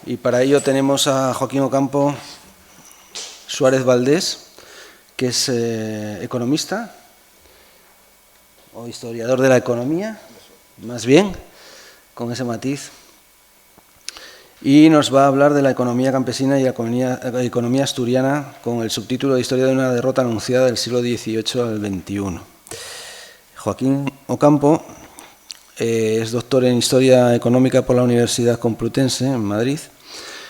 Y para ello tenemos a Joaquín Ocampo Suárez Valdés, que es economista o historiador de la economía, más bien, con ese matiz. Y nos va a hablar de la economía campesina y la economía asturiana con el subtítulo de Historia de una derrota anunciada del siglo XVIII al XXI. Joaquín Ocampo es doctor en Historia Económica por la Universidad Complutense, en Madrid,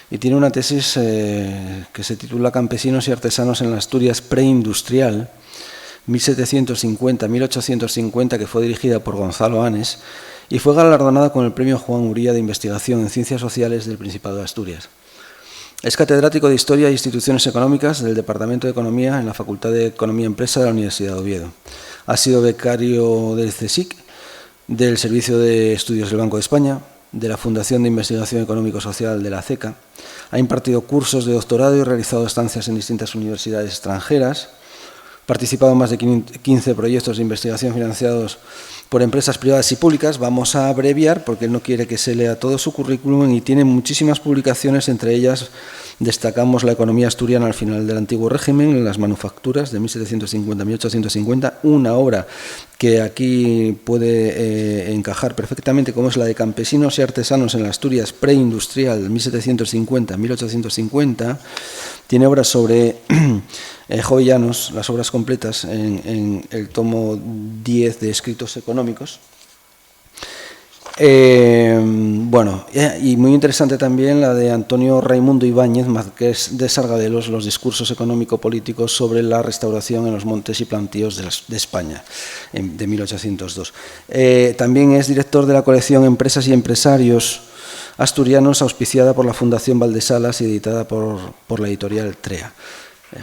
y tiene una tesis que se titula Campesinos y artesanos en la Asturias preindustrial, 1750-1850, que fue dirigida por Gonzalo Anes, y fue galardonada con el Premio Juan Uría de Investigación en Ciencias Sociales del Principado de Asturias. Es catedrático de Historia e Instituciones Económicas del Departamento de Economía en la Facultad de Economía y Empresa de la Universidad de Oviedo. Ha sido becario del CSIC, del Servicio de Estudios del Banco de España, de la Fundación de Investigación Económico-Social de la CECA. Ha impartido cursos de doctorado y realizado estancias en distintas universidades extranjeras. Ha participado en más de 15 proyectos de investigación financiados por empresas privadas y públicas. Vamos a abreviar porque él no quiere que se lea todo su currículum y tiene muchísimas publicaciones, entre ellas destacamos La economía asturiana al final del antiguo régimen, Las manufacturas de 1750-1850, una obra que aquí puede encajar perfectamente, como es la de Campesinos y artesanos en la Asturias preindustrial 1750-1850. Tiene obras sobre jovellanos, las obras completas en el tomo 10 de Escritos Económicos. Y muy interesante también la de Antonio Raimundo Ibáñez, Marqués de Sargadelos, Los discursos económico-políticos sobre la restauración en los montes y plantíos de España, de 1802. También es director de la colección Empresas y Empresarios Asturianos, auspiciada por la Fundación Valdesalas y editada por la editorial TREA.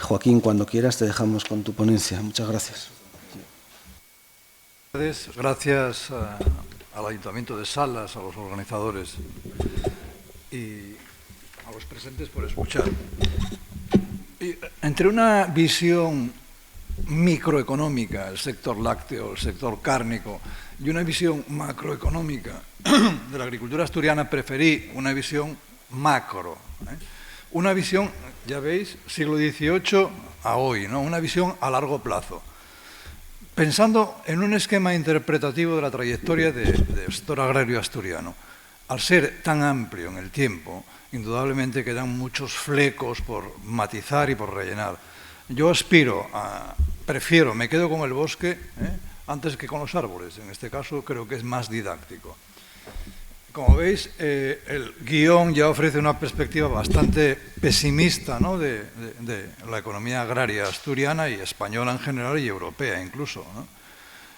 Joaquín, cuando quieras te dejamos con tu ponencia. Muchas gracias. Gracias al Ayuntamiento de Salas, a los organizadores y a los presentes por escuchar. Y entre una visión microeconómica, el sector lácteo, el sector cárnico, y una visión macroeconómica de la agricultura asturiana, preferí una visión macro. Una visión, ya veis, siglo XVIII a hoy, ¿no? Una visión a largo plazo. Pensando en un esquema interpretativo de la trayectoria del sector agrario asturiano, al ser tan amplio en el tiempo, indudablemente quedan muchos flecos por matizar y por rellenar. Yo prefiero, me quedo con el bosque antes que con los árboles. En este caso creo que es más didáctico. Como veis, el guión ya ofrece una perspectiva bastante pesimista, ¿no?, de la economía agraria asturiana y española en general y europea incluso, ¿no?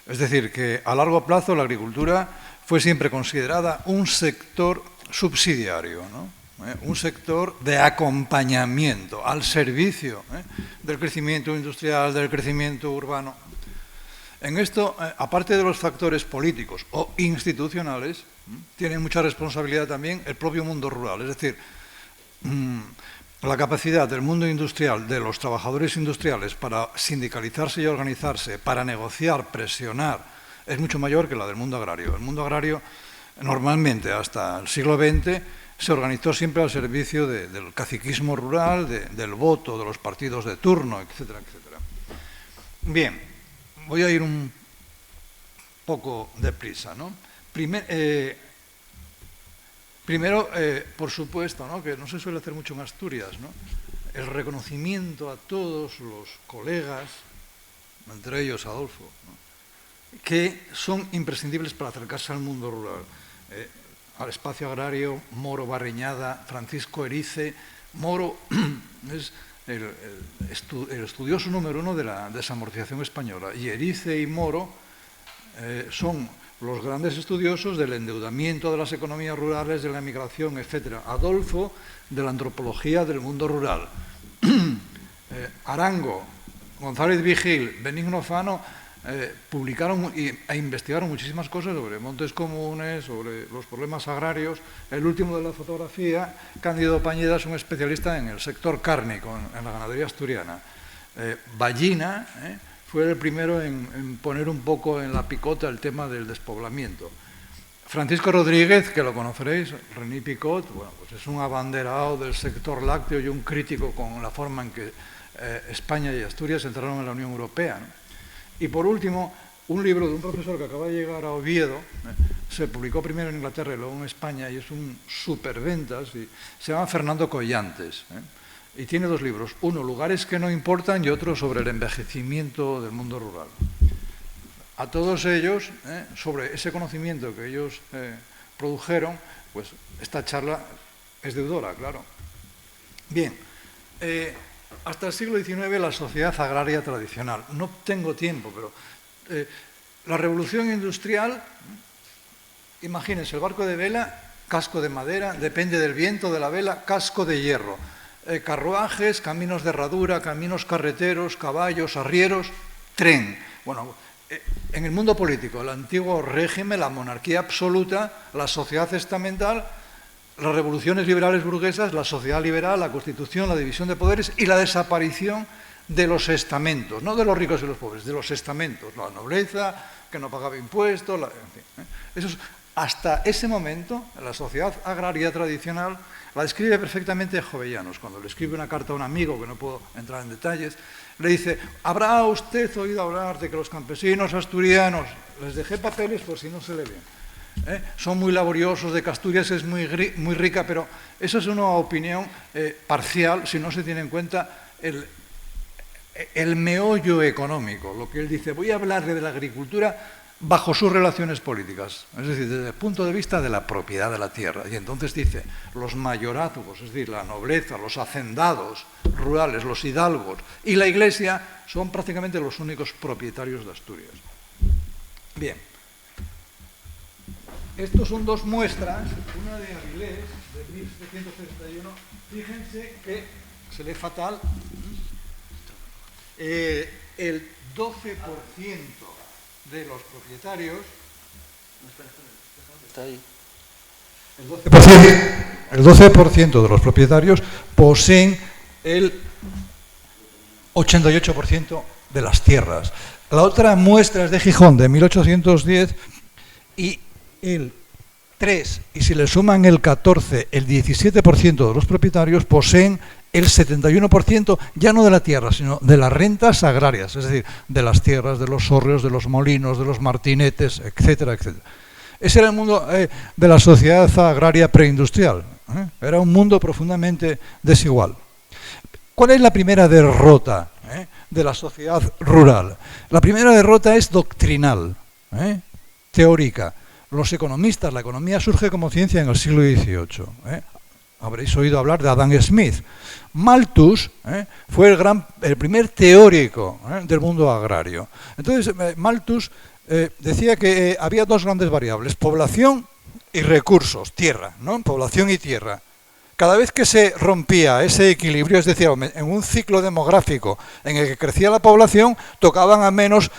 Es decir, que a largo plazo la agricultura fue siempre considerada un sector subsidiario, ¿no? Un sector de acompañamiento al servicio del crecimiento industrial, del crecimiento urbano. En esto, aparte de los factores políticos o institucionales, tiene mucha responsabilidad también el propio mundo rural. Es decir, la capacidad del mundo industrial, de los trabajadores industriales para sindicalizarse y organizarse, para negociar, presionar, es mucho mayor que la del mundo agrario. El mundo agrario, normalmente, hasta el siglo XX, se organizó siempre al servicio del caciquismo rural, del voto de los partidos de turno, etcétera, etcétera. Bien, voy a ir un poco deprisa, ¿no? Primero, por supuesto, ¿no?, que no se suele hacer mucho en Asturias, ¿no?, el reconocimiento a todos los colegas, entre ellos Adolfo, ¿no?, que son imprescindibles para acercarse al mundo rural. Al espacio agrario, Moro Barriñada, Francisco Erice. Moro es el estudioso número uno de la desamortización española, y Erice y Moro son los grandes estudiosos del endeudamiento de las economías rurales, de la emigración, etc. Adolfo, de la antropología del mundo rural. Arango, González Vigil, Benigno Fano publicaron e investigaron muchísimas cosas sobre montes comunes, sobre los problemas agrarios. El último de la fotografía, Cándido Pañeda, es un especialista en el sector cárnico, en la ganadería asturiana. Ballina fue el primero en poner un poco en la picota el tema del despoblamiento. Francisco Rodríguez, que lo conoceréis, René Picot, bueno, pues es un abanderado del sector lácteo y un crítico con la forma en que España y Asturias entraron en la Unión Europea, ¿no? Y por último, un libro de un profesor que acaba de llegar a Oviedo, se publicó primero en Inglaterra y luego en España, y es un superventas, y se llama Fernando Collantes, y tiene 2 libros, uno, Lugares que no importan, y otro sobre el envejecimiento del mundo rural. A todos ellos, sobre ese conocimiento que ellos produjeron, pues esta charla es deudora, claro. Bien, hasta el siglo XIX la sociedad agraria tradicional. No tengo tiempo, pero la revolución industrial, imagínense, el barco de vela, casco de madera, depende del viento de la vela, casco de hierro. Carruajes, caminos de herradura, caminos carreteros, caballos, arrieros, tren. Bueno, en el mundo político, el antiguo régimen, la monarquía absoluta, la sociedad estamental, las revoluciones liberales burguesas, la sociedad liberal, la constitución, la división de poderes y la desaparición de los estamentos, no de los ricos y los pobres, de los estamentos, la nobleza, que no pagaba impuestos, en fin, Eso es, hasta ese momento, la sociedad agraria tradicional la describe perfectamente Jovellanos, cuando le escribe una carta a un amigo, que no puedo entrar en detalles, le dice, ¿habrá usted oído hablar de que los campesinos asturianos, les dejé papeles por si no se le ven, son muy laboriosos, de que Asturias es muy rica, pero eso es una opinión parcial si no se tiene en cuenta el meollo económico, lo que él dice, voy a hablarle de la agricultura bajo sus relaciones políticas, es decir, desde el punto de vista de la propiedad de la tierra. Y entonces dice, los mayorazgos, es decir, la nobleza, los hacendados rurales, los hidalgos y la Iglesia son prácticamente los únicos propietarios de Asturias. Bien, estos son 2 muestras, una de Avilés, de 1771, fíjense que se lee fatal, el 12% de los propietarios, el 12% de los propietarios poseen el 88% de las tierras. La otra muestra es de Gijón, de 1810, y el 3, y si le suman el 14, el 17% de los propietarios poseen el 71% ya no de la tierra, sino de las rentas agrarias, es decir, de las tierras, de los hórreos, de los molinos, de los martinetes, etcétera, etcétera. Ese era el mundo de la sociedad agraria preindustrial. Era un mundo profundamente desigual. ¿Cuál es la primera derrota de la sociedad rural? La primera derrota es doctrinal, teórica. Los economistas, la economía surge como ciencia en el siglo XVIII. Habréis oído hablar de Adam Smith. Malthus fue el primer teórico del mundo agrario. Entonces, Malthus decía que había 2 grandes variables, población y recursos, tierra, ¿no? Población y tierra. Cada vez que se rompía ese equilibrio, es decir, en un ciclo demográfico en el que crecía la población, tocaban a menos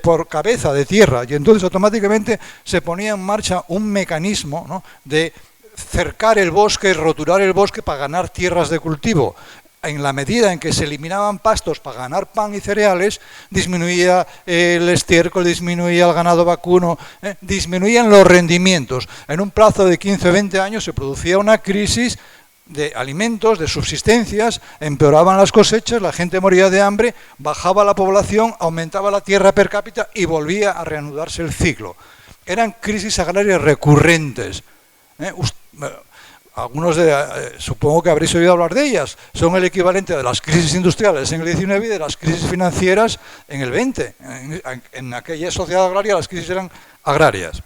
por cabeza de tierra, y entonces automáticamente se ponía en marcha un mecanismo, ¿no?, de cercar el bosque, roturar el bosque para ganar tierras de cultivo. En la medida en que se eliminaban pastos para ganar pan y cereales, disminuía el estiércol, disminuía el ganado vacuno, disminuían los rendimientos. En un plazo de 15 o 20 años se producía una crisis de alimentos, de subsistencias, empeoraban las cosechas, la gente moría de hambre, bajaba la población, aumentaba la tierra per cápita y volvía a reanudarse el ciclo. Eran crisis agrarias recurrentes. Algunos supongo que habréis oído hablar de ellas, son el equivalente de las crisis industriales en el 19 y de las crisis financieras en el 20. En aquella sociedad agraria las crisis eran agrarias.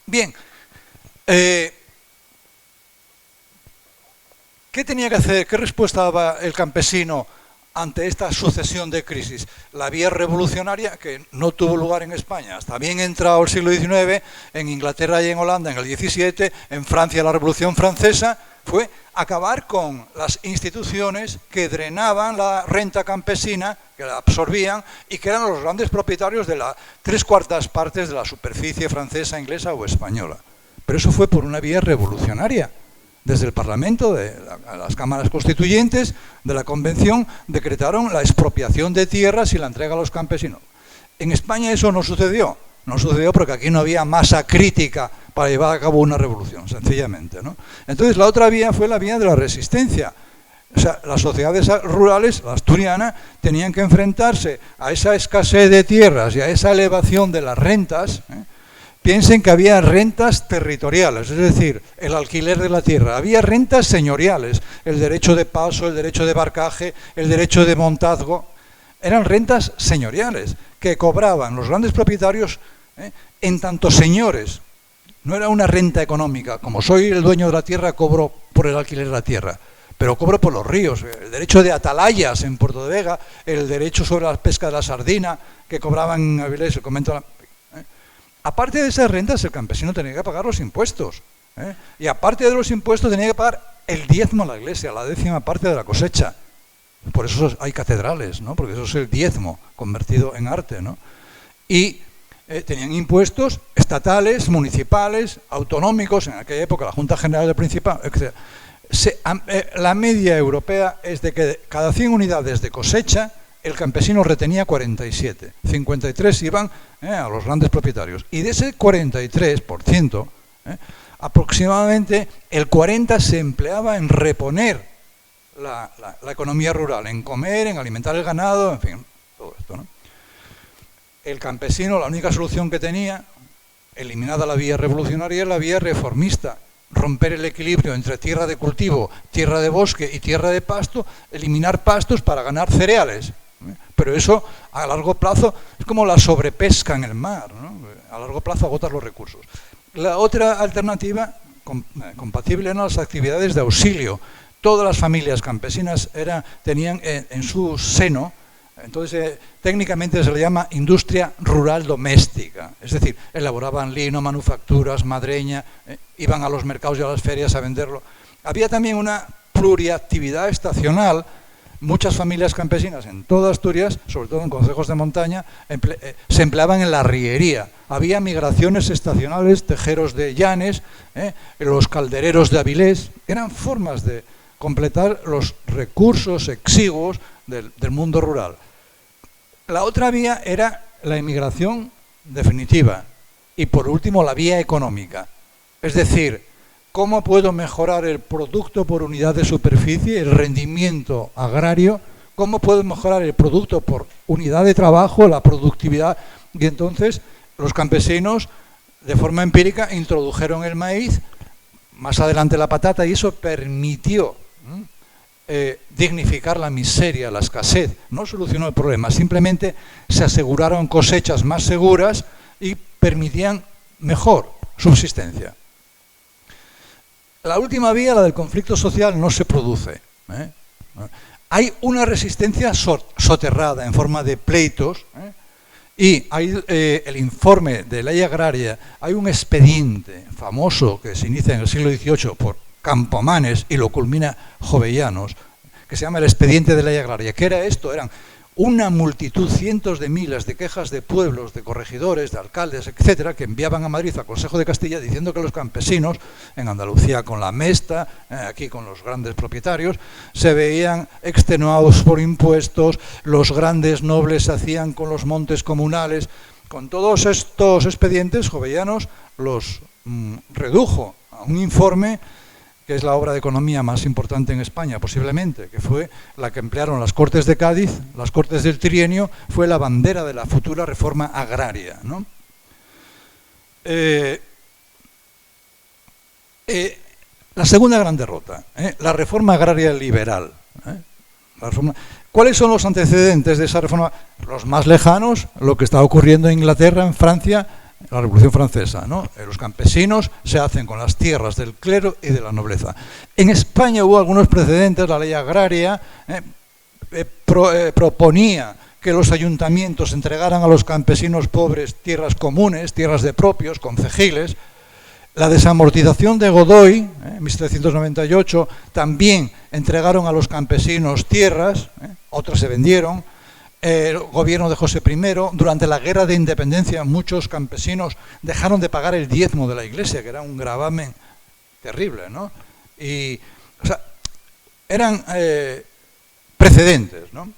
Bien, ¿qué tenía que hacer? ¿Qué respuesta daba el campesino ante esta sucesión de crisis? La vía revolucionaria, que no tuvo lugar en España hasta bien entrado el siglo XIX, en Inglaterra y en Holanda en el XVII, en Francia la Revolución Francesa, fue acabar con las instituciones que drenaban la renta campesina, que la absorbían y que eran los grandes propietarios de las 3/4 partes de la superficie francesa, inglesa o española. Pero eso fue por una vía revolucionaria. Desde el Parlamento, de las cámaras constituyentes, de la Convención, decretaron la expropiación de tierras y la entrega a los campesinos. En España eso no sucedió. No sucedió porque aquí no había masa crítica para llevar a cabo una revolución, sencillamente, ¿no? Entonces la otra vía fue la vía de la resistencia. O sea, las sociedades rurales, la asturiana, tenían que enfrentarse a esa escasez de tierras y a esa elevación de las rentas. Piensen que había rentas territoriales, es decir, el alquiler de la tierra. Había rentas señoriales, el derecho de paso, el derecho de barcaje, el derecho de montazgo. Eran rentas señoriales que cobraban los grandes propietarios en tanto señores. No era una renta económica. Como soy el dueño de la tierra, cobro por el alquiler de la tierra. Pero cobro por los ríos, el derecho de atalayas en Puerto de Vega, el derecho sobre la pesca de la sardina, que cobraban en Avilés, el convento. Aparte de esas rentas, el campesino tenía que pagar los impuestos. Y aparte de los impuestos, tenía que pagar el diezmo a la iglesia, la 10ª parte de la cosecha. Por eso hay catedrales, ¿no? Porque eso es el diezmo convertido en arte, ¿no? Y tenían impuestos estatales, municipales, autonómicos, en aquella época la Junta General del Principado, etc. La media europea es de que cada 100 unidades de cosecha el campesino retenía 47, 53 iban a los grandes propietarios. Y de ese 43%, aproximadamente el 40% se empleaba en reponer la economía rural, en comer, en alimentar el ganado, en fin, todo esto, ¿no? El campesino, la única solución que tenía, eliminada la vía revolucionaria, es la vía reformista. Romper el equilibrio entre tierra de cultivo, tierra de bosque y tierra de pasto, eliminar pastos para ganar cereales. Pero eso a largo plazo es como la sobrepesca en el mar, ¿no? A largo plazo agotas los recursos. La otra alternativa compatible eran las actividades de auxilio. Todas las familias campesinas tenían en su seno, entonces técnicamente se le llama industria rural doméstica, es decir, elaboraban lino, manufacturas, madreña, iban a los mercados y a las ferias a venderlo. Había también una pluriactividad estacional. Muchas familias campesinas en toda Asturias, sobre todo en concejos de montaña, se empleaban en la arriería. Había migraciones estacionales, tejeros de Llanes, los caldereros de Avilés. Eran formas de completar los recursos exiguos del mundo rural. La otra vía era la inmigración definitiva y, por último, la vía económica. Es decir, ¿cómo puedo mejorar el producto por unidad de superficie, el rendimiento agrario? ¿Cómo puedo mejorar el producto por unidad de trabajo, la productividad? Y entonces los campesinos, de forma empírica, introdujeron el maíz, más adelante la patata, y eso permitió dignificar la miseria, la escasez. No solucionó el problema, simplemente se aseguraron cosechas más seguras y permitían mejor subsistencia. La última vía, la del conflicto social, no se produce. Hay una resistencia soterrada en forma de pleitos, y hay el informe de ley agraria. Hay un expediente famoso que se inicia en el siglo XVIII por Campomanes y lo culmina Jovellanos, que se llama el expediente de ley agraria. ¿Qué era esto? Eran una multitud, cientos de miles de quejas de pueblos, de corregidores, de alcaldes, etcétera, que enviaban a Madrid al Consejo de Castilla diciendo que los campesinos, en Andalucía con la Mesta, aquí con los grandes propietarios, se veían extenuados por impuestos, los grandes nobles se hacían con los montes comunales. Con todos estos expedientes, Jovellanos los redujo a un informe que es la obra de economía más importante en España, posiblemente, que fue la que emplearon las Cortes de Cádiz, las Cortes del Trienio, fue la bandera de la futura reforma agraria, ¿no? La segunda gran derrota, la reforma agraria liberal. ¿Cuáles son los antecedentes de esa reforma? Los más lejanos, lo que está ocurriendo en Inglaterra, en Francia, la Revolución Francesa, ¿no? Los campesinos se hacen con las tierras del clero y de la nobleza. En España hubo algunos precedentes. La ley agraria proponía que los ayuntamientos entregaran a los campesinos pobres tierras comunes, tierras de propios, concejiles. La desamortización de Godoy, en 1798, también entregaron a los campesinos tierras, otras se vendieron. El gobierno de José I, durante la Guerra de Independencia, muchos campesinos dejaron de pagar el diezmo de la iglesia, que era un gravamen terrible, ¿no? Y, o sea, eran precedentes, ¿no?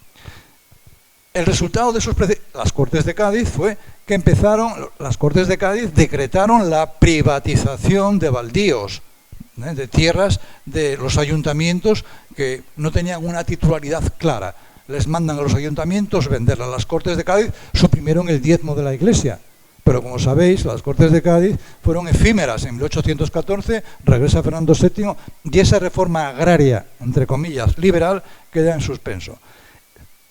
El resultado de esos precedentes, las Cortes de Cádiz, fue que empezaron, las Cortes de Cádiz decretaron la privatización de baldíos, de tierras de los ayuntamientos que no tenían una titularidad clara. Les mandan a los ayuntamientos venderlas. Las Cortes de Cádiz suprimieron el diezmo de la Iglesia. Pero como sabéis, las Cortes de Cádiz fueron efímeras. En 1814 regresa Fernando VII y esa reforma agraria, entre comillas, liberal, queda en suspenso.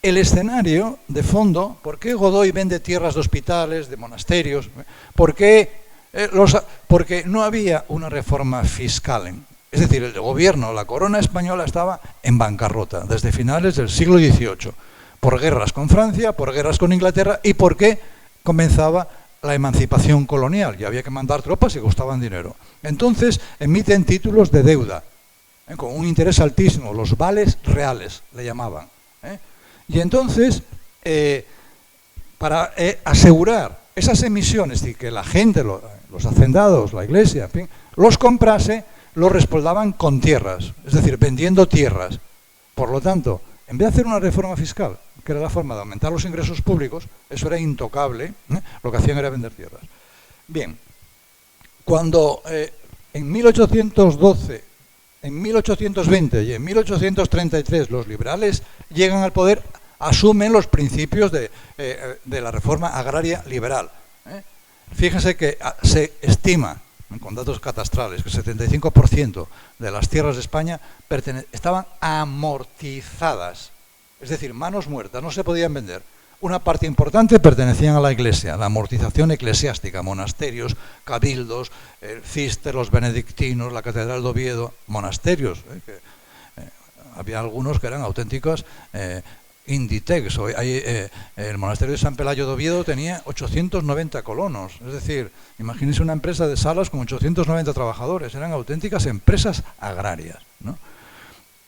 El escenario de fondo, ¿por qué Godoy vende tierras de hospitales, de monasterios? ¿Por qué? Porque no había una reforma fiscal. Es decir, el gobierno, la corona española estaba en bancarrota desde finales del siglo XVIII, por guerras con Francia, por guerras con Inglaterra y porque comenzaba la emancipación colonial y había que mandar tropas y costaban dinero. Entonces emiten títulos de deuda, con un interés altísimo, los vales reales le llamaban. Y entonces, para asegurar esas emisiones y que la gente, los hacendados, la Iglesia, en fin, los comprase, los respaldaban con tierras, es decir, vendiendo tierras. Por lo tanto, en vez de hacer una reforma fiscal, que era la forma de aumentar los ingresos públicos, eso era intocable, lo que hacían era vender tierras. Bien, cuando en 1812, en 1820 y en 1833 los liberales llegan al poder, asumen los principios de la reforma agraria liberal. Fíjense que se estima, con datos catastrales, que el 75% de las tierras de España estaban amortizadas, es decir, manos muertas, no se podían vender. Una parte importante pertenecían a la Iglesia, la amortización eclesiástica, monasterios, cabildos, el Cister, los benedictinos, la Catedral de Oviedo, monasterios, había algunos que eran auténticos Inditex. El monasterio de San Pelayo de Oviedo tenía 890 colonos, es decir, imagínense una empresa de salas con 890 trabajadores, eran auténticas empresas agrarias, ¿no?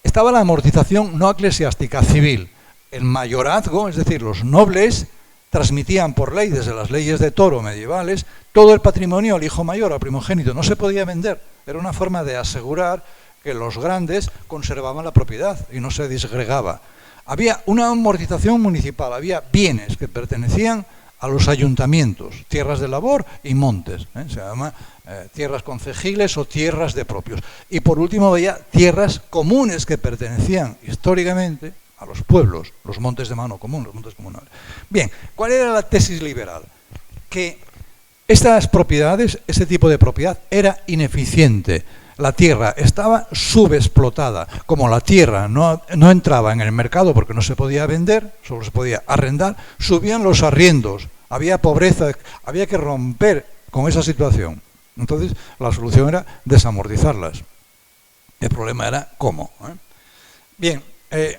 Estaba la amortización no eclesiástica, civil. El mayorazgo, es decir, los nobles, transmitían por ley, desde las leyes de Toro medievales, todo el patrimonio al hijo mayor, al primogénito. No se podía vender. Era una forma de asegurar que los grandes conservaban la propiedad y no se disgregaba. Había una amortización municipal, había bienes que pertenecían a los ayuntamientos, tierras de labor y montes, se llama tierras concejiles o tierras de propios. Y por último había tierras comunes que pertenecían históricamente a los pueblos, los montes de mano común, los montes comunales. Bien, ¿cuál era la tesis liberal? Que estas propiedades, ese tipo de propiedad, era ineficiente. La tierra estaba subexplotada. Como la tierra no entraba en el mercado porque no se podía vender, solo se podía arrendar, subían los arriendos, había pobreza, había que romper con esa situación. Entonces, la solución era desamortizarlas. El problema era cómo. Bien,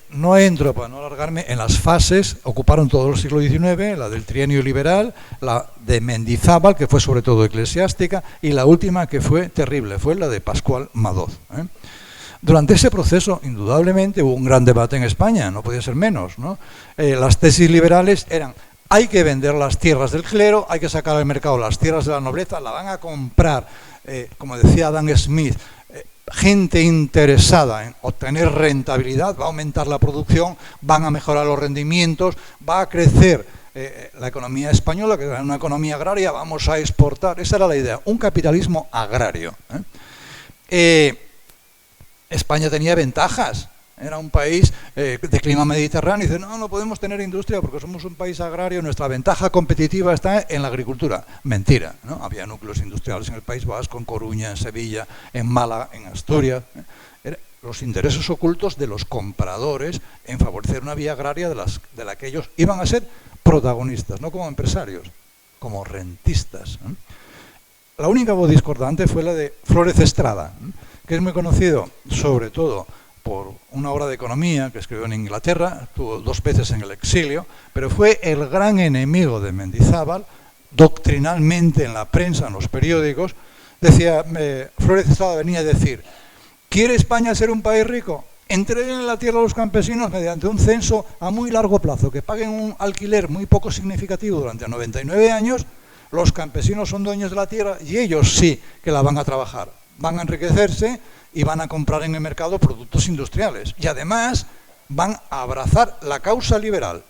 no entro, para no alargarme, en las fases. Ocuparon todo el siglo XIX, la del trienio liberal, la de Mendizábal, que fue sobre todo eclesiástica, y la última, que fue terrible, fue la de Pascual Madoz. Durante ese proceso, indudablemente, hubo un gran debate en España, no podía ser menos, ¿no? Las tesis liberales eran: hay que vender las tierras del clero, hay que sacar al mercado las tierras de la nobleza, la van a comprar, como decía Adam Smith, gente interesada en obtener rentabilidad, va a aumentar la producción, van a mejorar los rendimientos, va a crecer la economía española, que era una economía agraria, vamos a exportar. Esa era la idea, un capitalismo agrario. España tenía ventajas, era un país de clima mediterráneo, y dice, no podemos tener industria porque somos un país agrario, nuestra ventaja competitiva está en la agricultura. Mentira, ¿no? Había núcleos industriales en el País Vasco, en Coruña, en Sevilla, en Málaga, en Asturias. Los intereses ocultos de los compradores en favorecer una vía agraria de la que ellos iban a ser protagonistas, no como empresarios, como rentistas. La única voz discordante fue la de Flórez Estrada, que es muy conocido sobre todo por una obra de economía que escribió en Inglaterra, estuvo 2 veces en el exilio, pero fue el gran enemigo de Mendizábal, doctrinalmente en la prensa, en los periódicos. Decía, Flórez Estrada venía a decir: ¿quiere España ser un país rico? Entreguen la tierra a los campesinos mediante un censo a muy largo plazo, que paguen un alquiler muy poco significativo durante 99 años, los campesinos son dueños de la tierra y ellos sí que la van a trabajar, van a enriquecerse y van a comprar en el mercado productos industriales. Y además van a abrazar la causa liberal.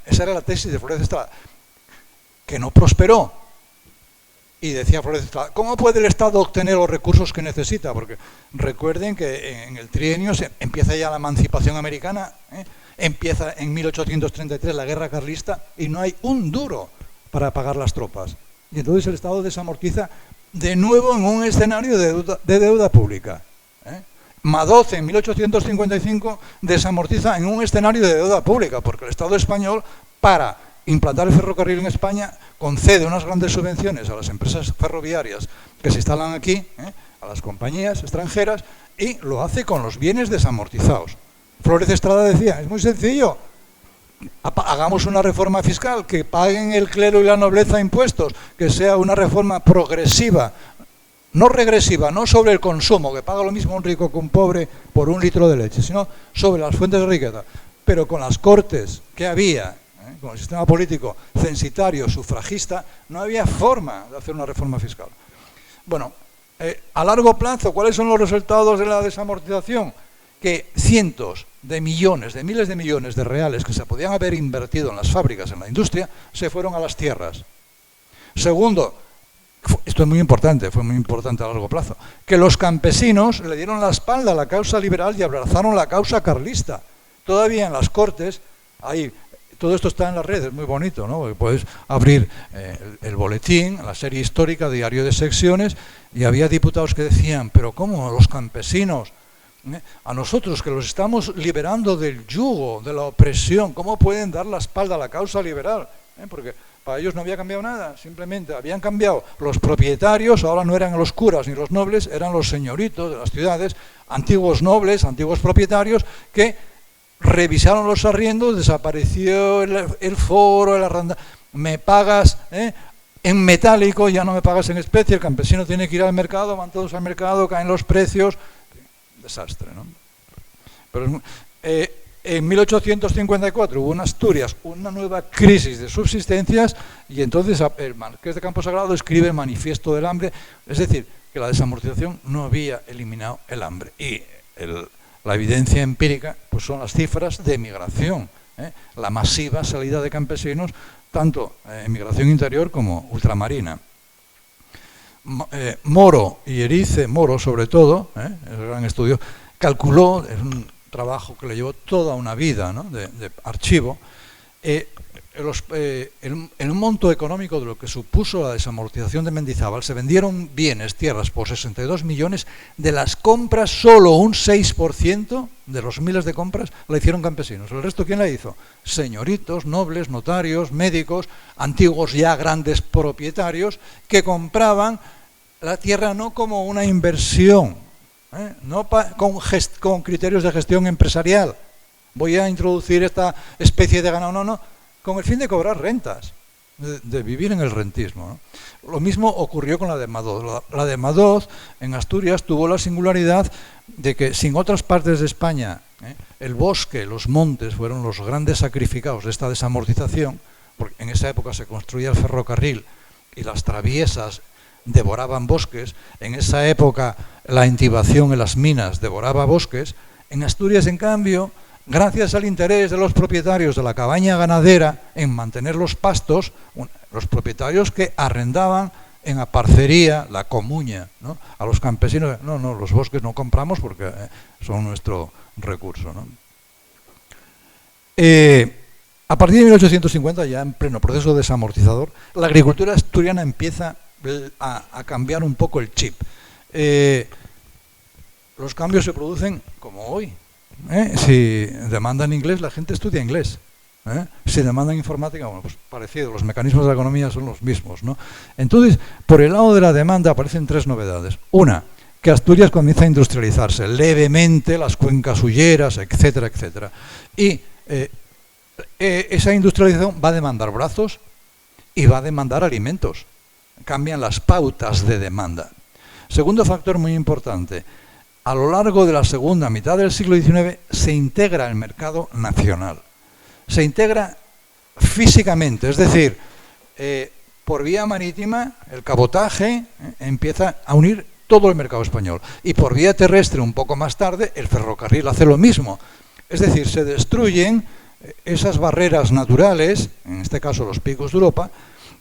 Esa era la tesis de Flórez Estrada. que no prosperó. Y decía Flores Estrada, ¿cómo puede el Estado obtener los recursos que necesita? Porque recuerden que en el trienio empieza ya la emancipación americana, empieza en 1833 la guerra carlista y no hay un duro para pagar las tropas. Y entonces el Estado desamortiza de nuevo en un escenario de deuda pública. Madoz en 1855 desamortiza en un escenario de deuda pública, porque el Estado español, para implantar el ferrocarril en España, concede unas grandes subvenciones a las empresas ferroviarias que se instalan aquí, a las compañías extranjeras, y lo hace con los bienes desamortizados. Flores Estrada decía, es muy sencillo, hagamos una reforma fiscal, que paguen el clero y la nobleza impuestos, que sea una reforma progresiva, no regresiva, no sobre el consumo, que paga lo mismo un rico que un pobre por un litro de leche, sino sobre las fuentes de riqueza. Pero con las cortes que había, con el sistema político censitario, sufragista, no había forma de hacer una reforma fiscal. Bueno, a largo plazo, ¿cuáles son los resultados de la desamortización? Que cientos de millones, de miles de millones de reales que se podían haber invertido en las fábricas, en la industria, se fueron a las tierras. Segundo, esto es muy importante, fue muy importante a largo plazo, que los campesinos le dieron la espalda a la causa liberal y abrazaron la causa carlista. Todavía en las Cortes, ahí, todo esto está en las redes, muy bonito, ¿no? Puedes abrir el boletín, la serie histórica, diario de secciones, y había diputados que decían, pero ¿cómo los campesinos, a nosotros que los estamos liberando del yugo, de la opresión, cómo pueden dar la espalda a la causa liberal? Porque para ellos no había cambiado nada, simplemente habían cambiado los propietarios, ahora no eran los curas ni los nobles, eran los señoritos de las ciudades, antiguos nobles, antiguos propietarios, que revisaron los arriendos, desapareció el foro, el arrendamiento, me pagas en metálico, ya no me pagas en especie, el campesino tiene que ir al mercado, van todos al mercado, caen los precios, desastre, ¿no? Pero en 1854 hubo en Asturias una nueva crisis de subsistencias y entonces el marqués de Camposagrado escribe el Manifiesto del Hambre, es decir, que la desamortización no había eliminado el hambre. Y la evidencia empírica pues son las cifras de emigración, la masiva salida de campesinos, tanto emigración interior como ultramarina. Moro y Erice, Moro sobre todo, el gran estudio, calculó, es un trabajo que le llevó toda una vida, ¿no?, de archivo, el monto económico de lo que supuso la desamortización de Mendizábal. Se vendieron bienes, tierras, por 62 millones, de las compras solo un 6% de los miles de compras la hicieron campesinos. ¿El resto quién la hizo? Señoritos, nobles, notarios, médicos, antiguos ya grandes propietarios que compraban la tierra no como una inversión, no con criterios de gestión empresarial. Voy a introducir esta especie de ganado, no, con el fin de cobrar rentas, de vivir en el rentismo, ¿no? Lo mismo ocurrió con la de Madoz. La de Madoz en Asturias tuvo la singularidad de que sin otras partes de España, el bosque, los montes fueron los grandes sacrificados de esta desamortización, porque en esa época se construía el ferrocarril y las traviesas devoraban bosques, en esa época la intibación en las minas devoraba bosques. En Asturias, en cambio, gracias al interés de los propietarios de la cabaña ganadera en mantener los pastos, los propietarios que arrendaban en la parcería, la comuña, ¿no?, a los campesinos, no, los bosques no compramos porque son nuestro recurso, ¿no? A partir de 1850, ya en pleno proceso desamortizador, la agricultura asturiana empieza a cambiar un poco el chip. Los cambios se producen como hoy. Si demandan inglés, la gente estudia inglés. Si demandan informática, bueno, pues parecido, los mecanismos de la economía son los mismos, ¿no? Entonces, por el lado de la demanda aparecen tres novedades. Una, que Asturias comienza a industrializarse levemente, las cuencas hulleras, etcétera, etcétera. Y esa industrialización va a demandar brazos y va a demandar alimentos. Cambian las pautas de demanda. Segundo factor muy importante, a lo largo de la segunda mitad del siglo XIX se integra el mercado nacional. Se integra físicamente, es decir, por vía marítima el cabotaje empieza a unir todo el mercado español y por vía terrestre un poco más tarde el ferrocarril hace lo mismo. Es decir, se destruyen esas barreras naturales, en este caso los picos de Europa,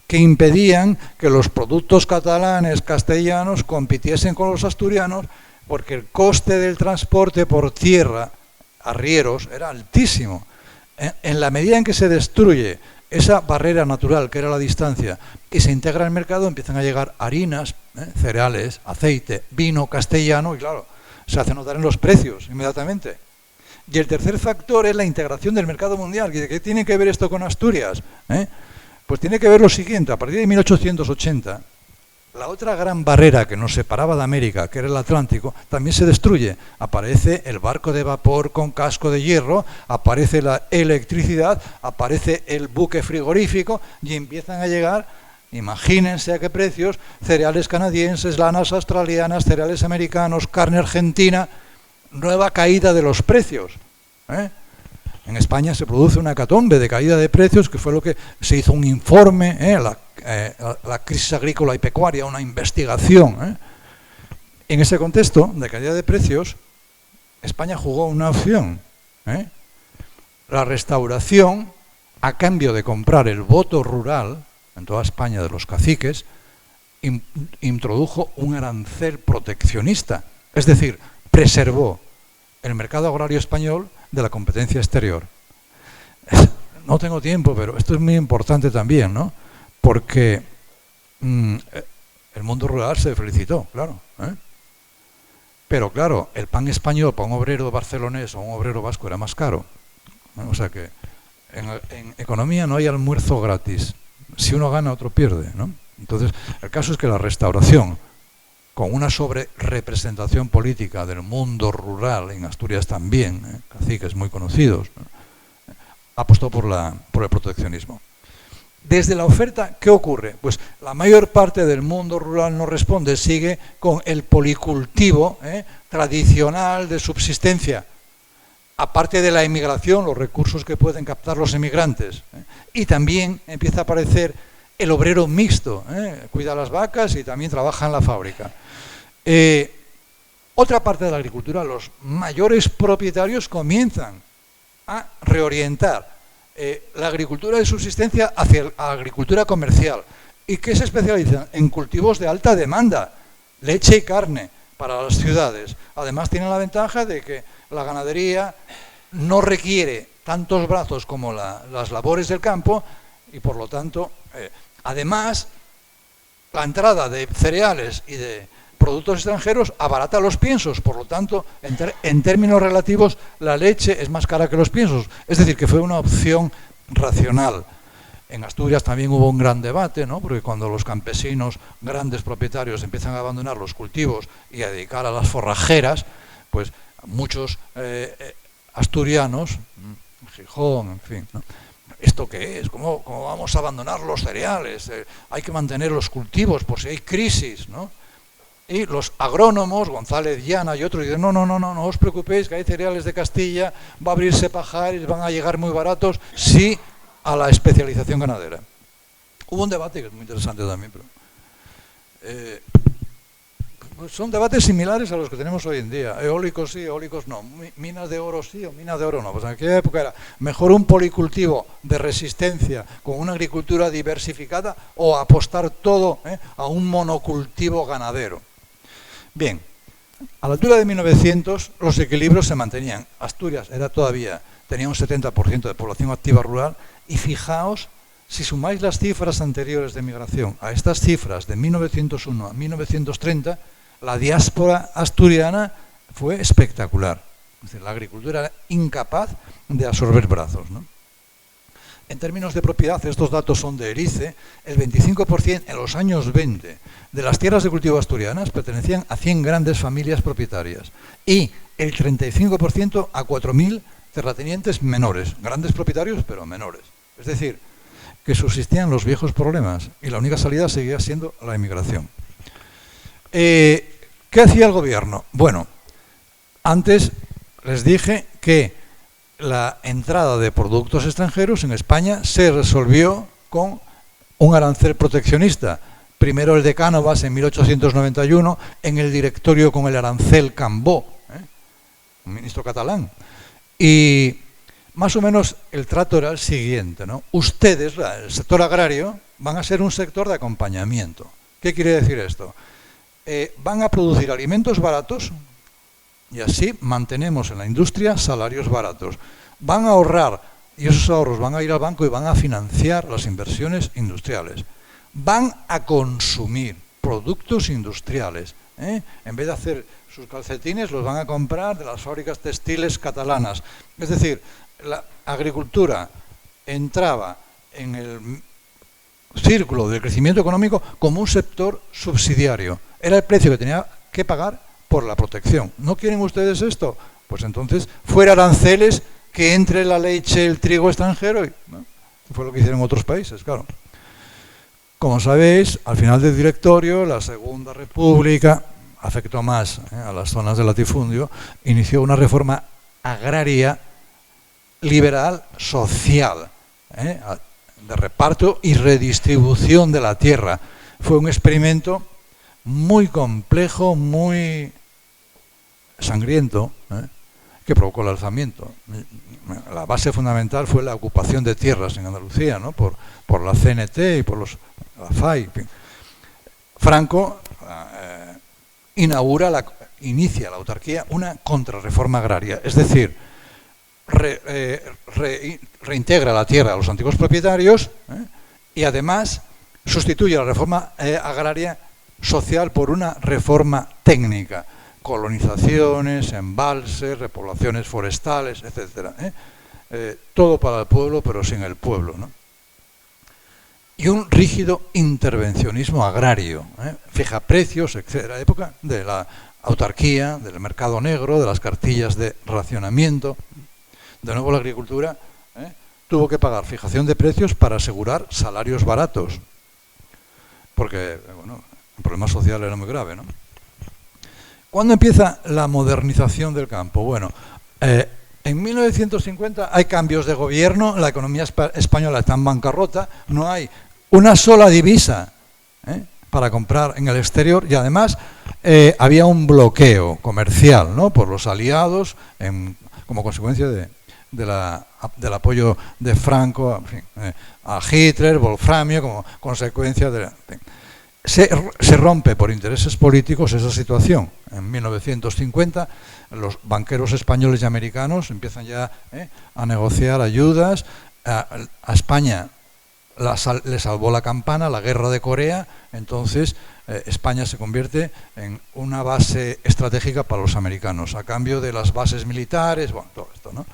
que impedían que los productos catalanes, castellanos, compitiesen con los asturianos, porque el coste del transporte por tierra, arrieros, era altísimo. En la medida en que se destruye esa barrera natural que era la distancia y se integra el mercado, empiezan a llegar harinas, cereales, aceite, vino castellano, y claro, se hace notar en los precios inmediatamente. Y el tercer factor es la integración del mercado mundial. ¿Qué tiene que ver esto con Asturias? Pues tiene que ver lo siguiente: a partir de 1880, la otra gran barrera que nos separaba de América, que era el Atlántico, también se destruye. Aparece el barco de vapor con casco de hierro, aparece la electricidad, aparece el buque frigorífico y empiezan a llegar, imagínense a qué precios, cereales canadienses, lanas australianas, cereales americanos, carne argentina, nueva caída de los precios. En España se produce una hecatombe de caída de precios, que fue lo que se hizo un informe, la crisis agrícola y pecuaria, una investigación. En ese contexto de caída de precios, España jugó una opción. La restauración, a cambio de comprar el voto rural en toda España de los caciques, introdujo un arancel proteccionista, es decir, preservó el mercado agrario español de la competencia exterior. No tengo tiempo, pero esto es muy importante también, ¿no? Porque el mundo rural se felicitó, claro. Pero claro, el pan español para un obrero barcelonés o un obrero vasco era más caro. O sea que en economía no hay almuerzo gratis. Si uno gana, otro pierde, ¿no? Entonces, el caso es que la restauración, con una sobrerepresentación política del mundo rural, en Asturias también, caciques muy conocidos, apostó por el proteccionismo. Desde la oferta, ¿qué ocurre? Pues la mayor parte del mundo rural no responde, sigue con el policultivo tradicional de subsistencia, aparte de la emigración, los recursos que pueden captar los emigrantes. Y también empieza a aparecer el obrero mixto, cuida las vacas y también trabaja en la fábrica. Otra parte de la agricultura, los mayores propietarios comienzan a reorientar la agricultura de subsistencia hacia la agricultura comercial. ¿Y qué se especializan? En cultivos de alta demanda, leche y carne para las ciudades. Además tienen la ventaja de que la ganadería no requiere tantos brazos como las labores del campo y por lo tanto, además, la entrada de cereales y de productos extranjeros abarata los piensos, por lo tanto, en términos relativos, la leche es más cara que los piensos. Es decir, que fue una opción racional. En Asturias también hubo un gran debate, ¿no? Porque cuando los campesinos, grandes propietarios, empiezan a abandonar los cultivos y a dedicar a las forrajeras, pues muchos asturianos, Gijón, en fin, ¿no? ¿Esto qué es? ¿Cómo vamos a abandonar los cereales? Hay que mantener los cultivos por si hay crisis, ¿no? Y los agrónomos, González Llana y otros, dicen, no os preocupéis, que hay cereales de Castilla, va a abrirse pajar y van a llegar muy baratos, sí a la especialización ganadera. Hubo un debate que es muy interesante también, pero pues son debates similares a los que tenemos hoy en día. Eólicos sí, eólicos no. Minas de oro sí o minas de oro no. Pues en aquella época era mejor un policultivo de resistencia con una agricultura diversificada o apostar todo a un monocultivo ganadero. Bien, a la altura de 1900 los equilibrios se mantenían. Asturias tenía un 70% de población activa rural y fijaos, si sumáis las cifras anteriores de migración a estas cifras de 1901 a 1930, la diáspora asturiana fue espectacular. Es decir, la agricultura era incapaz de absorber brazos, ¿no? En términos de propiedad, estos datos son de Erice, el 25% en los años 20 de las tierras de cultivo asturianas pertenecían a 100 grandes familias propietarias y el 35% a 4.000 terratenientes menores, grandes propietarios pero menores. Es decir, que subsistían los viejos problemas y la única salida seguía siendo la emigración. ¿Qué hacía el gobierno? Bueno, antes les dije que la entrada de productos extranjeros en España se resolvió con un arancel proteccionista. Primero el de Cánovas en 1891, en el directorio con el arancel Cambó, un ministro catalán. Y más o menos el trato era el siguiente, ¿no? Ustedes, el sector agrario, van a ser un sector de acompañamiento. ¿Qué quiere decir esto? Van a producir alimentos baratos y así mantenemos en la industria salarios baratos. Van a ahorrar y esos ahorros van a ir al banco y van a financiar las inversiones industriales. Van a consumir productos industriales. En vez de hacer sus calcetines, los van a comprar de las fábricas textiles catalanas. Es decir, la agricultura entraba en el círculo del crecimiento económico como un sector subsidiario. Era el precio que tenía que pagar por la protección. ¿No quieren ustedes esto? Pues entonces, fuera aranceles, que entre la leche, el trigo extranjero. ¿No? Fue lo que hicieron otros países, claro. Como sabéis, al final del directorio, la Segunda República, afectó más a las zonas del latifundio, inició una reforma agraria liberal social, de reparto y redistribución de la tierra. Fue un experimento muy complejo, muy sangriento, que provocó el alzamiento. La base fundamental fue la ocupación de tierras en Andalucía, ¿no? por la CNT y por la FAI. En fin. Franco inicia la autarquía una contrarreforma agraria, es decir, reintegra la tierra a los antiguos propietarios y además sustituye la reforma agraria social por una reforma técnica, colonizaciones, embalses, repoblaciones forestales, etcétera. Todo para el pueblo, pero sin el pueblo, ¿no? Y un rígido intervencionismo agrario, fija precios, etcétera. Época de la autarquía, del mercado negro, de las cartillas de racionamiento. De nuevo la agricultura tuvo que pagar fijación de precios para asegurar salarios baratos, porque bueno, el problema social era muy grave, ¿no? ¿Cuándo empieza la modernización del campo? Bueno, en 1950 hay cambios de gobierno, la economía española está en bancarrota, no hay una sola divisa para comprar en el exterior y además había un bloqueo comercial, ¿no? Por los aliados como consecuencia del apoyo de Franco a Hitler, Wolframio, como consecuencia de... Se rompe por intereses políticos esa situación. En 1950 los banqueros españoles y americanos empiezan ya a negociar ayudas. A España le salvó la campana, la guerra de Corea. Entonces España se convierte en una base estratégica para los americanos, a cambio de las bases militares, bueno, todo esto, ¿no?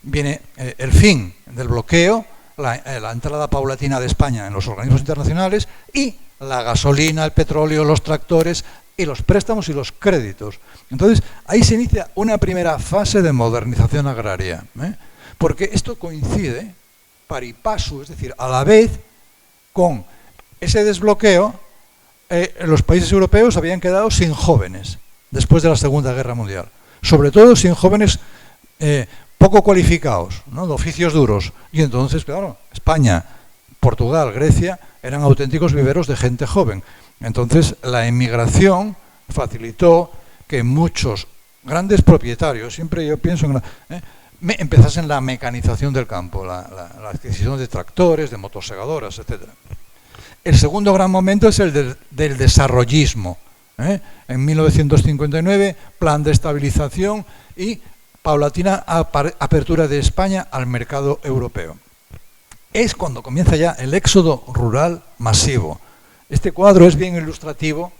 Viene el fin del bloqueo, la entrada paulatina de España en los organismos internacionales y la gasolina, el petróleo, los tractores y los préstamos y los créditos. Entonces, ahí se inicia una primera fase de modernización agraria, porque esto coincide pari passu, es decir, a la vez con ese desbloqueo, los países europeos habían quedado sin jóvenes después de la Segunda Guerra Mundial, sobre todo sin jóvenes poco cualificados, ¿no? De oficios duros. Y entonces, claro, España, Portugal, Grecia eran auténticos viveros de gente joven. Entonces la emigración facilitó que muchos grandes propietarios, siempre yo pienso en empezasen la mecanización del campo, la adquisición de tractores, de motosegadoras, etc. El segundo gran momento es el del desarrollismo. En 1959, plan de estabilización y paulatina apertura de España al mercado europeo. Es cuando comienza ya el éxodo rural masivo. Este cuadro es bien ilustrativo,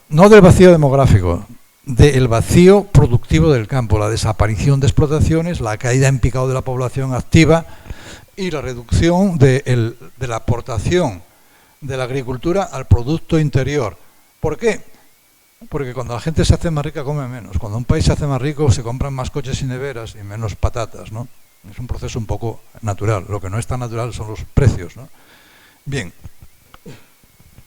no del vacío demográfico, del vacío productivo del campo, la desaparición de explotaciones, la caída en picado de la población activa y la reducción de la aportación de la agricultura al Producto Interior. ¿Por qué? Porque cuando la gente se hace más rica come menos. Cuando un país se hace más rico se compran más coches y neveras y menos patatas, ¿no? Es un proceso un poco natural. Lo que no es tan natural son los precios, ¿no? Bien,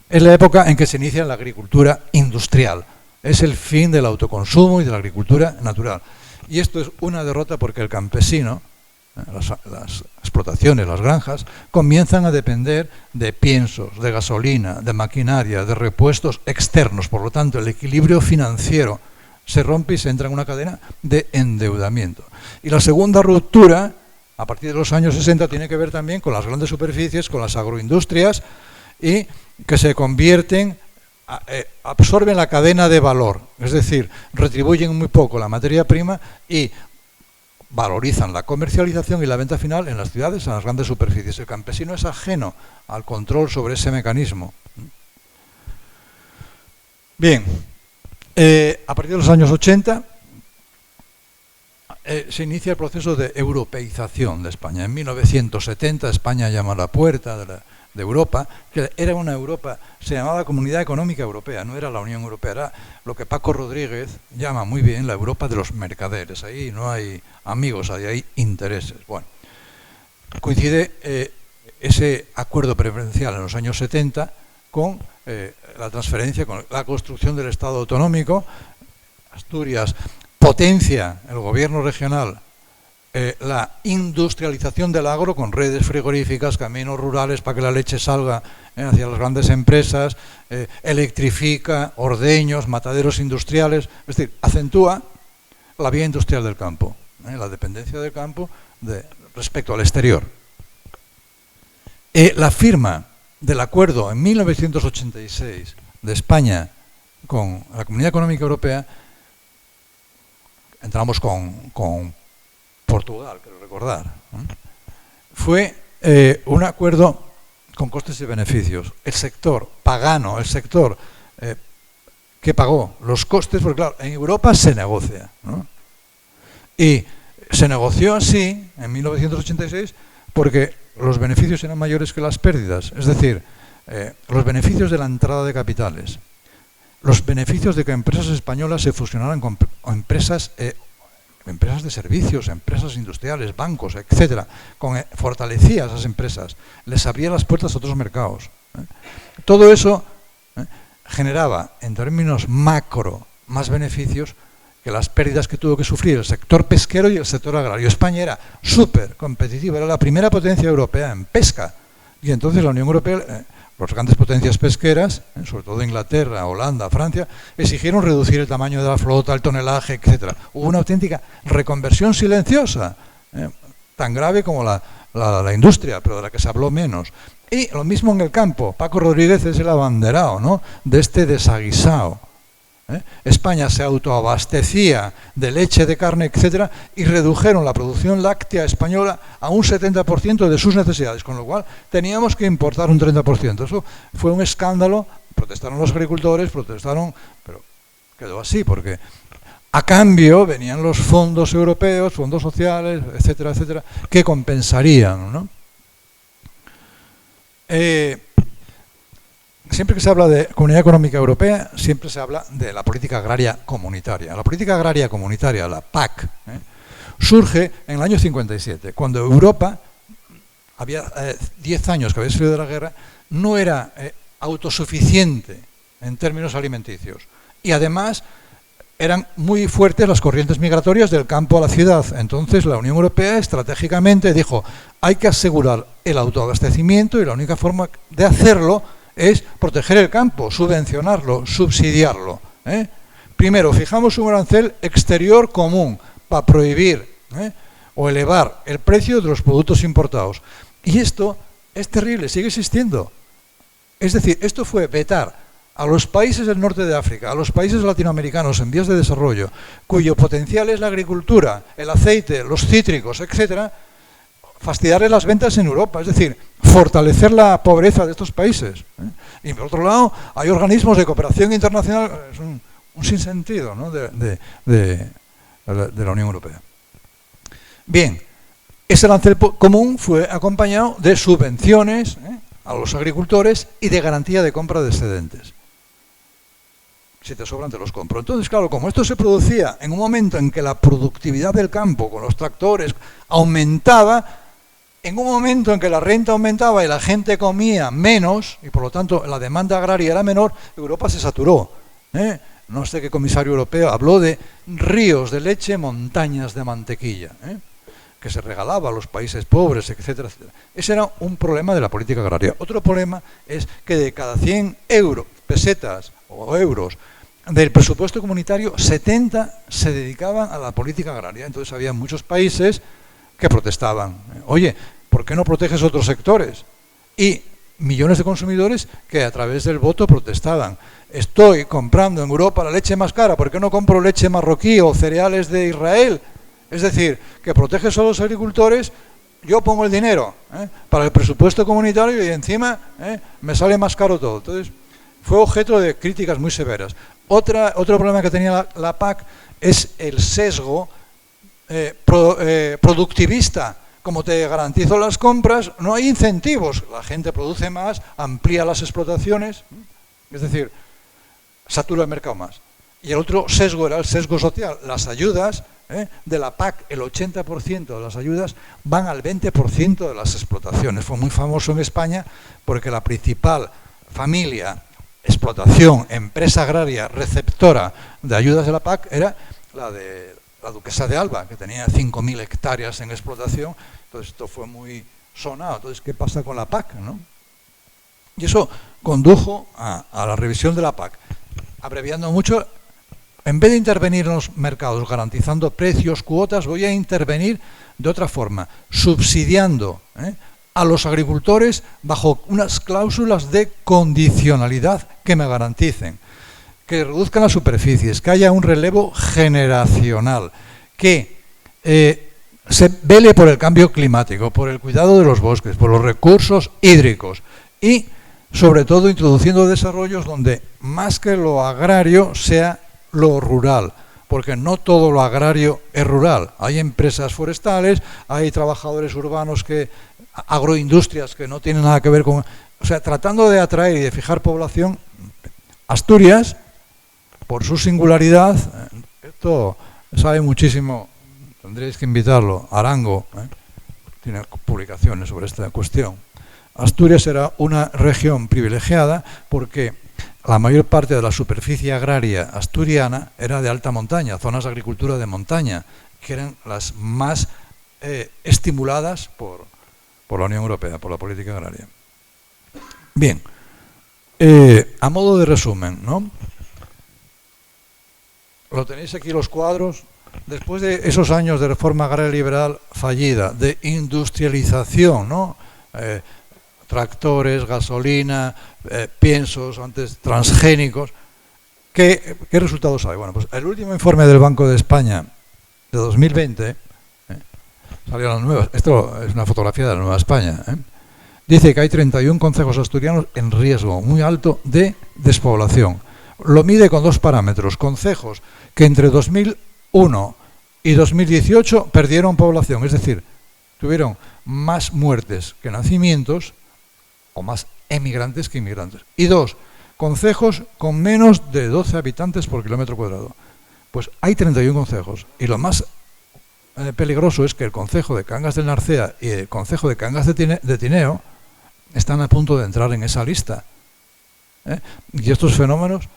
es la época en que se inicia la agricultura industrial. Es el fin del autoconsumo y de la agricultura natural. Y esto es una derrota porque el campesino, las explotaciones, las granjas, comienzan a depender de piensos, de gasolina, de maquinaria, de repuestos externos. Por lo tanto, el equilibrio financiero se rompe y se entra en una cadena de endeudamiento. Y la segunda ruptura a partir de los años 60 tiene que ver también con las grandes superficies, con las agroindustrias, y que se convierten, absorben la cadena de valor, es decir, retribuyen muy poco la materia prima y valorizan la comercialización y la venta final en las ciudades, en las grandes superficies. El campesino es ajeno al control sobre ese mecanismo. Bien, a partir de los años 80 se inicia el proceso de europeización de España. En 1970 España llama a la puerta de Europa, que era una Europa, se llamaba Comunidad Económica Europea, no era la Unión Europea, era lo que Paco Rodríguez llama muy bien la Europa de los mercaderes. Ahí no hay amigos, ahí hay intereses. Bueno, coincide ese acuerdo preferencial en los años 70 con la transferencia, con la construcción del Estado autonómico. Asturias potencia el gobierno regional la industrialización del agro con redes frigoríficas, caminos rurales para que la leche salga hacia las grandes empresas, electrifica ordeños, mataderos industriales, es decir, acentúa la vía industrial del campo, la dependencia del campo respecto al exterior. La firma del acuerdo en 1986 de España con la Comunidad Económica Europea, entramos con Portugal, quiero recordar, fue un acuerdo con costes y beneficios. El sector pagano, el sector que pagó los costes, porque claro, en Europa se negocia, ¿no? Y se negoció así en 1986 porque los beneficios eran mayores que las pérdidas, es decir, los beneficios de la entrada de capitales, los beneficios de que empresas españolas se fusionaran con empresas de servicios, empresas industriales, bancos, etcétera, fortalecía a esas empresas, les abría las puertas a otros mercados. Todo eso generaba, en términos macro, más beneficios que las pérdidas que tuvo que sufrir el sector pesquero y el sector agrario. España era súper competitiva, era la primera potencia europea en pesca, y entonces la Unión Europea, las grandes potencias pesqueras, sobre todo Inglaterra, Holanda, Francia, exigieron reducir el tamaño de la flota, el tonelaje, etc. Hubo una auténtica reconversión silenciosa, tan grave como la industria, pero de la que se habló menos. Y lo mismo en el campo. Paco Rodríguez es el abanderado, ¿no?, de este desaguisado. España se autoabastecía de leche, de carne, etcétera, y redujeron la producción láctea española a un 70% de sus necesidades, con lo cual teníamos que importar un 30%. Eso fue un escándalo, protestaron los agricultores, pero quedó así, porque a cambio venían los fondos europeos, fondos sociales, etcétera, etcétera, que compensarían, ¿no? Siempre que se habla de Comunidad Económica Europea, siempre se habla de la política agraria comunitaria. La política agraria comunitaria, la PAC, surge en el año 57, cuando Europa, había 10 años que había salido de la guerra, no era autosuficiente en términos alimenticios. Y además eran muy fuertes las corrientes migratorias del campo a la ciudad. Entonces la Unión Europea estratégicamente dijo, hay que asegurar el autoabastecimiento y la única forma de hacerlo es proteger el campo, subvencionarlo, subsidiarlo. Primero, fijamos un arancel exterior común para prohibir o elevar el precio de los productos importados. Y esto es terrible, sigue existiendo. Es decir, esto fue vetar a los países del norte de África, a los países latinoamericanos en vías de desarrollo, cuyo potencial es la agricultura, el aceite, los cítricos, etcétera, fastidiarle las ventas en Europa, es decir, fortalecer la pobreza de estos países. Y por otro lado, hay organismos de cooperación internacional, es un sinsentido, ¿no?, de la Unión Europea. Bien, ese arancel común fue acompañado de subvenciones a los agricultores y de garantía de compra de excedentes. Si te sobran, te los compro. Entonces, claro, como esto se producía en un momento en que la productividad del campo con los tractores aumentaba, en un momento en que la renta aumentaba y la gente comía menos, y por lo tanto la demanda agraria era menor, Europa se saturó. No sé qué comisario europeo habló de ríos de leche, montañas de mantequilla, que se regalaba a los países pobres, etcétera, etcétera. Ese era un problema de la política agraria. Otro problema es que de cada 100 pesetas o euros del presupuesto comunitario, 70 se dedicaban a la política agraria. Entonces había muchos países que protestaban. Oye, ¿por qué no proteges otros sectores? Y millones de consumidores que a través del voto protestaban. Estoy comprando en Europa la leche más cara, ¿por qué no compro leche marroquí o cereales de Israel? Es decir, que proteges a los agricultores, yo pongo el dinero para el presupuesto comunitario y encima me sale más caro todo. Entonces, fue objeto de críticas muy severas. Otro problema que tenía la PAC es el sesgo productivista. Como te garantizo las compras, no hay incentivos. La gente produce más, amplía las explotaciones, es decir, satura el mercado más. Y el otro sesgo era el sesgo social. Las ayudas de la PAC, el 80% de las ayudas van al 20% de las explotaciones. Fue muy famoso en España porque la principal familia, explotación, empresa agraria receptora de ayudas de la PAC era la de la duquesa de Alba, que tenía 5.000 hectáreas en explotación. Entonces esto fue muy sonado. Entonces, ¿qué pasa con la PAC, no? Y eso condujo a la revisión de la PAC. Abreviando mucho, en vez de intervenir en los mercados garantizando precios, cuotas, voy a intervenir de otra forma, subsidiando a los agricultores bajo unas cláusulas de condicionalidad que me garanticen, que reduzcan las superficies, que haya un relevo generacional, que se vele por el cambio climático, por el cuidado de los bosques, por los recursos hídricos y, sobre todo, introduciendo desarrollos donde más que lo agrario sea lo rural, porque no todo lo agrario es rural. Hay empresas forestales, hay trabajadores urbanos, agroindustrias que no tienen nada que ver con... O sea, tratando de atraer y de fijar población, Asturias, por su singularidad, esto sabe muchísimo, tendréis que invitarlo, Arango, tiene publicaciones sobre esta cuestión. Asturias era una región privilegiada porque la mayor parte de la superficie agraria asturiana era de alta montaña, zonas de agricultura de montaña, que eran las más estimuladas por la Unión Europea, por la política agraria. Bien, a modo de resumen, ¿no? Lo tenéis aquí los cuadros. Después de esos años de reforma agraria liberal fallida, de industrialización, ¿no? Tractores, gasolina, piensos, antes transgénicos. ¿Qué resultados hay? Bueno, pues el último informe del Banco de España de 2020, salieron las nuevas, esto es una fotografía de la Nueva España, dice que hay 31 concejos asturianos en riesgo muy alto de despoblación. Lo mide con dos parámetros, concejos que entre 2001 y 2018 perdieron población, es decir, tuvieron más muertes que nacimientos, o más emigrantes que inmigrantes. Y dos, concejos con menos de 12 habitantes por kilómetro cuadrado. Pues hay 31 concejos. Y lo más peligroso es que el concejo de Cangas del Narcea y el concejo de Cangas de Tineo están a punto de entrar en esa lista. Y estos fenómenos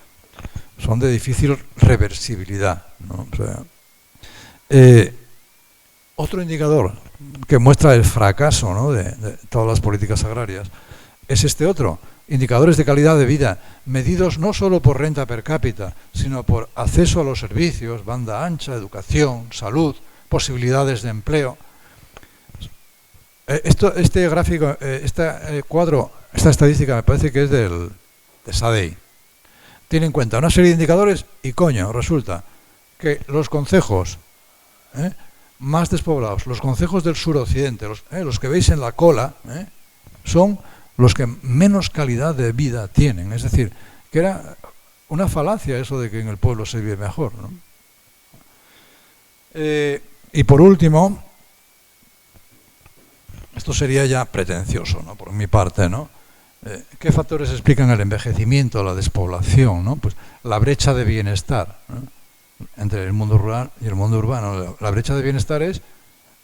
son de difícil reversibilidad, ¿no? O sea, otro indicador que muestra el fracaso, ¿no?, de todas las políticas agrarias es este otro, indicadores de calidad de vida, medidos no solo por renta per cápita, sino por acceso a los servicios, banda ancha, educación, salud, posibilidades de empleo. Este gráfico, este cuadro, esta estadística me parece que es de SADEI. Tiene en cuenta una serie de indicadores y, coño, resulta que los concejos más despoblados, los concejos del suroccidente, los que veis en la cola, son los que menos calidad de vida tienen. Es decir, que era una falacia eso de que en el pueblo se vive mejor, ¿no? Y por último, esto sería ya pretencioso, ¿no?, por mi parte, ¿no? ¿Qué factores explican el envejecimiento, la despoblación, ¿no? Pues la brecha de bienestar, ¿no?, entre el mundo rural y el mundo urbano. La brecha de bienestar es,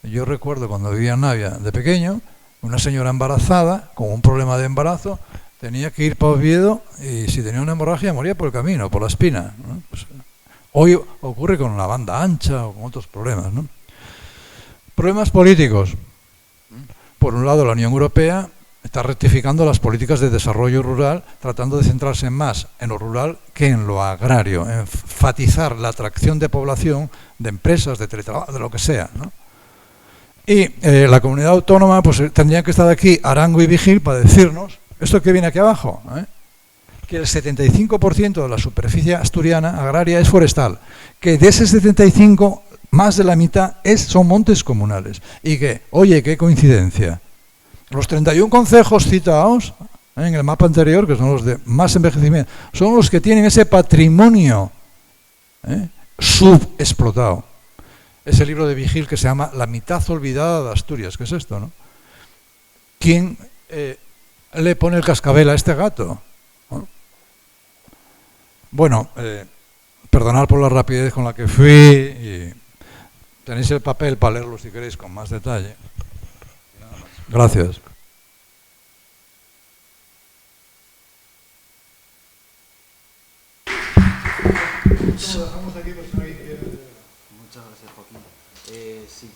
yo recuerdo cuando vivía en Navia de pequeño, una señora embarazada con un problema de embarazo tenía que ir para Oviedo y si tenía una hemorragia moría por el camino, por la espina, ¿no? Pues, hoy ocurre con la banda ancha o con otros problemas, ¿no? Problemas políticos. Por un lado, la Unión Europea está rectificando las políticas de desarrollo rural, tratando de centrarse más en lo rural que en lo agrario, enfatizar la atracción de población, de empresas, de teletrabajo, de lo que sea, ¿no? Y la comunidad autónoma pues tendría que estar aquí Arango y Vigil para decirnos esto que viene aquí abajo, que el 75% de la superficie asturiana agraria es forestal, que de ese 75 más de la mitad son montes comunales y que, oye, qué coincidencia, los 31 concejos citados en el mapa anterior, que son los de más envejecimiento, son los que tienen ese patrimonio subexplotado. Ese libro de Vigil que se llama La mitad olvidada de Asturias, ¿qué es esto, no? ¿Quién le pone el cascabel a este gato? Bueno, perdonad por la rapidez con la que fui, y tenéis el papel para leerlo si queréis con más detalle. Gracias. Muchas gracias, Joaquín. Sí,